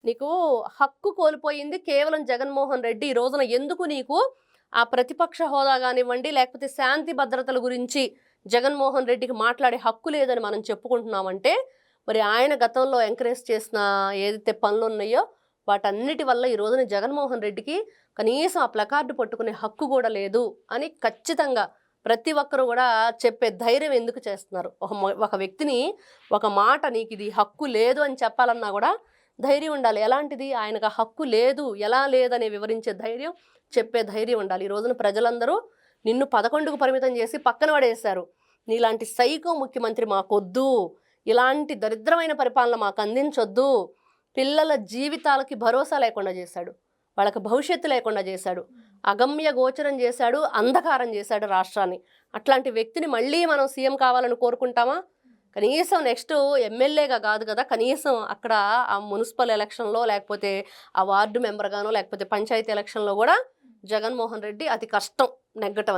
నీకు హక్కు కోల్పోయింది కేవలం జగన్మోహన్ రెడ్డి. ఈ రోజున ఎందుకు నీకు ఆ ప్రతిపక్ష హోదా గానివ్వండి, లేకపోతే శాంతి భద్రతల గురించి జగన్మోహన్ రెడ్డికి మాట్లాడే హక్కు లేదని మనం చెప్పుకుంటున్నామంటే, మరి ఆయన గతంలో ఎంకరేజ్ చేసిన ఏదైతే పనులున్నాయో, వాటన్నిటి వల్ల ఈ రోజున జగన్మోహన్ రెడ్డికి కనీసం ఆ ప్లకార్డ్ పట్టుకునే హక్కు గూడా లేదు అని ఖచ్చితంగా ప్రతి ఒక్కరు గూడా చెప్పే ధైర్యం ఎందుకు చేస్తున్నారు? ఒక వ్యక్తిని ఒక మాట నీకిది హక్కు లేదు అని చెప్పాలన్నా గూడా ధైర్యం ఉండాలి. ఎలాంటిది? ఆయనకు ఆ హక్కు లేదు, ఎలా లేదని వివరించే ధైర్యం, చెప్పే ధైర్యం ఉండాలి. ఈ రోజున ప్రజలందరూ నిన్ను 11కు పరిమితం చేసి పక్కన పడేశారు. నీలాంటి సైకో ముఖ్యమంత్రి మాకొద్దు, ఇలాంటి దరిద్రమైన పరిపాలన మాకు అందించొద్దు. పిల్లల జీవితాలకి భరోసా లేకుండా చేశాడు. వాళ్ళకి భవిష్యత్తు లేకుండా చేశాడు. అగమ్య గోచరం చేశాడు, అంధకారం చేశాడు రాష్ట్రాన్ని. అట్లాంటి వ్యక్తిని మళ్ళీ మనం సీఎం కావాలని కోరుకుంటామా? కనీసం నెక్స్ట్ ఎమ్మెల్యేగా కాదు కదా, కనీసం అక్కడ ఆ మున్సిపల్ ఎలక్షన్లో, లేకపోతే ఆ వార్డు మెంబర్గానో, లేకపోతే పంచాయతీ ఎలక్షన్లో కూడా జగన్మోహన్ రెడ్డి అతి కష్టం నెగ్గటం అనేది.